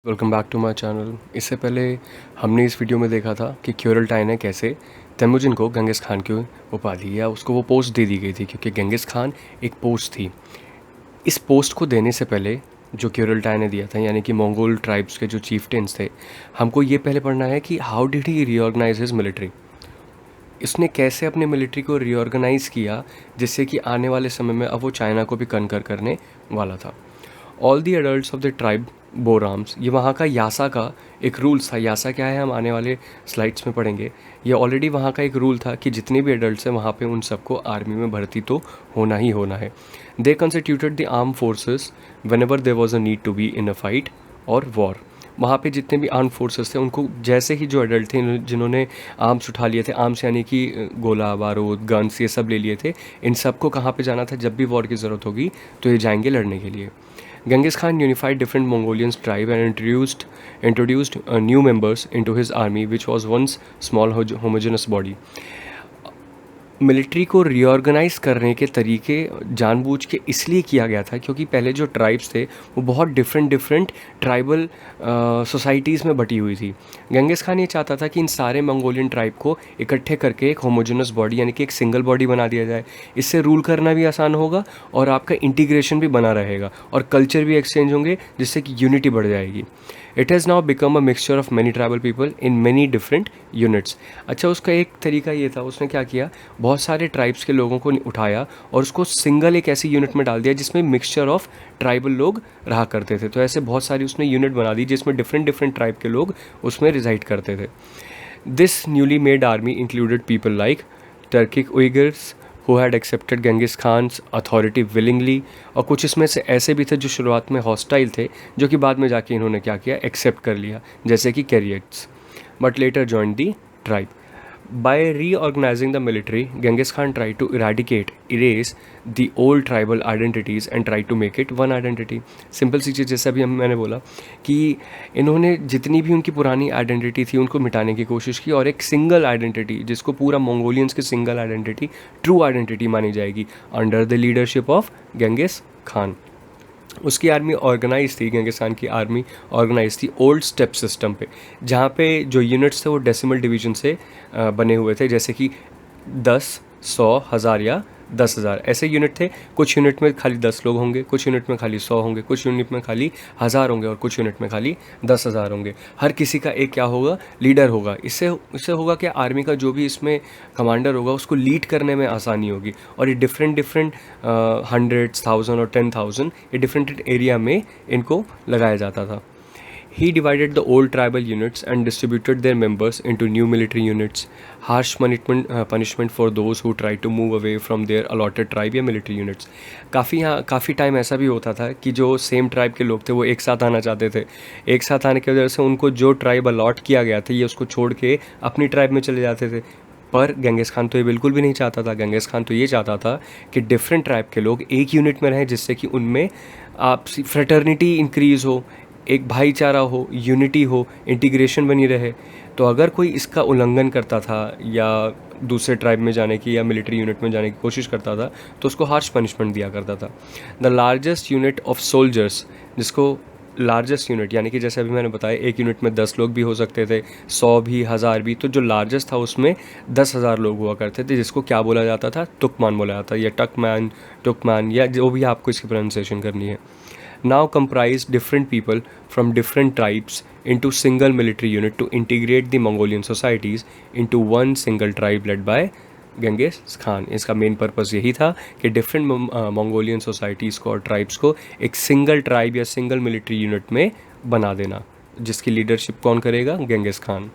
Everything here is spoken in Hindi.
Welcome back to my channel. इससे पहले हमने इस वीडियो में देखा था कि क्यूरल्टाइन ने कैसे तेमुजिन को गंगेज़ खान की उपाधि या उसको वो पोस्ट दे दी गई थी, क्योंकि गंगेज़ खान एक पोस्ट थी। इस पोस्ट को देने से पहले जो क्यूरल्टाइन ने दिया था, यानी कि मंगोल ट्राइब्स के जो चीफ्टेन्स थे, हमको ये पहले पढ़ना है कि how did he reorganize his military. इसने कैसे अपने मिलिट्री को रीऑर्गेनाइज़ किया, जिससे कि आने वाले समय में अब वो चाइना को भी कनकर करने वाला था। All the adults of the tribe बोराम्स, ये वहाँ का यासा का एक रूल्स था। यासा क्या है हम आने वाले स्लाइड्स में पढ़ेंगे। ये ऑलरेडी वहाँ का एक रूल था कि जितने भी एडल्ट्स हैं वहाँ पे उन सबको आर्मी में भर्ती तो होना ही होना है। They constituted the arm forces whenever there was a need to be in a fight और वॉर। वहाँ पे जितने भी आर्म फोर्सेस थे उनको जैसे ही जो एडल्ट थे जिन्होंने आर्म्स उठा लिए थे, आर्म्स यानी कि गोला बारूद गन्स ये सब ले लिए थे, इन सबको कहाँ पे जाना था जब भी वॉर की ज़रूरत होगी तो ये जाएंगे लड़ने के लिए। Genghis Khan unified different Mongolian tribes and introduced new members into his army, which was once small homogeneous body. Military को रीऑर्गेनाइज करने के तरीके जानबूझ के इसलिए किया गया था क्योंकि पहले जो ट्राइब्स थे वो बहुत डिफरेंट ट्राइबल सोसाइटीज़ में बटी हुई थी। गंगेज़ खान ये चाहता था कि इन सारे मंगोलियन ट्राइब को इकट्ठे करके एक होमोजेनस बॉडी यानी कि एक सिंगल बॉडी बना दिया जाए। इससे रूल करना भी आसान होगा और आपका इंटीग्रेशन भी बना रहेगा और कल्चर भी एक्सचेंज होंगे, जिससे कि यूनिटी बढ़ जाएगी। It has now become a mixture of many tribal people in many different units. अच्छा, उसका एक तरीका ये था, उसने क्या किया, बहुत सारे ट्राइब्स के लोगों को उठाया और उसको सिंगल एक ऐसी यूनिट में डाल दिया जिसमें मिक्सचर ऑफ ट्राइबल लोग रहा करते थे। तो ऐसे बहुत सारी उसने यूनिट बना दी जिसमें डिफरेंट ट्राइब के लोग उसमें रिजाइड करते थे। This newly made army included people like Turkic Uyghurs who had accepted Genghis Khan's authority willingly, और कुछ इसमें से ऐसे भी थे जो शुरुआत में हॉस्टाइल थे, जो कि बाद में जाके इन्होंने क्या किया, एक्सेप्ट कर लिया, जैसे कि Keraits, but later joined the tribe. By reorganizing the military, Genghis Khan tried to erase the old tribal identities and tried to make it one identity. Simple सी चीज़, जैसे अभी मैंने बोला कि इन्होंने जितनी भी उनकी पुरानी आइडेंटिटी थी उनको मिटाने की कोशिश की और एक सिंगल आइडेंटिटी, जिसको पूरा मंगोलियंस की सिंगल आइडेंटिटी ट्रू आइडेंटिटी मानी जाएगी, under the leadership of Genghis Khan. उसकी आर्मी ऑर्गेनाइज थी, गेंगिस खान की आर्मी ऑर्गेनाइज थी ओल्ड स्टेप सिस्टम पे, जहाँ पे जो यूनिट्स थे वो डेसिमल डिवीजन से बने हुए थे, जैसे कि 10, 100, 1000 या 10,000 ऐसे यूनिट थे। कुछ यूनिट में खाली 10 लोग होंगे, कुछ यूनिट में खाली 100 होंगे, कुछ यूनिट में खाली 1000 होंगे और कुछ यूनिट में खाली 10,000 होंगे। हर किसी का एक क्या होगा, लीडर होगा। इससे होगा कि आर्मी का जो भी इसमें कमांडर होगा उसको लीड करने में आसानी होगी। और ये डिफरेंट 100, 1000 और 10,000 ये डिफरेंट एरिया में इनको लगाया जाता था। He divided the old tribal units and distributed their members into new military units. Harsh punishment for those who tried to move away from their allotted tribe या military units. काफ़ी टाइम ऐसा भी होता था कि जो सेम ट्राइब के लोग थे वो एक साथ आना चाहते थे। एक साथ आने की वजह से उनको जो ट्राइब अलॉट किया गया था ये उसको छोड़ के अपनी ट्राइब में चले जाते थे। पर गेंगिस खान तो ये बिल्कुल भी नहीं चाहता था। गेंगिस खान तो ये चाहता था कि डिफरेंट ट्राइब के लोग एक यूनिट में रहें, जिससे कि उनमें आपसी फ्रेटर्निटी इंक्रीज़ हो, एक भाईचारा हो, यूनिटी हो, इंटीग्रेशन बनी रहे। तो अगर कोई इसका उल्लंघन करता था या दूसरे ट्राइब में जाने की या मिलिट्री यूनिट में जाने की कोशिश करता था तो उसको हार्श पनिशमेंट दिया करता था। The largest unit of soldiers, जिसको लार्जेस्ट यूनिट यानी कि जैसे अभी मैंने बताया एक यूनिट में 10 लोग भी हो सकते थे, 100 भी, 1000 भी, तो जो लार्जेस्ट था उसमें 10,000 लोग हुआ करते थे, जिसको क्या बोला जाता था, तुकमान बोला जाता, या टुकमान या जो भी आपको इसकी प्रोनाउंसिएशन करनी है। Now comprise different people from different tribes into single military unit to integrate the Mongolian societies into one single tribe led by Genghis Khan. इसका मेन पर्पस यही था कि डिफरेंट मंगोलियन सोसाइटीज़ को और ट्राइब्स को एक सिंगल ट्राइब या सिंगल मिलिट्री यूनिट में बना देना, जिसकी लीडरशिप कौन करेगा, गेंगिस खान।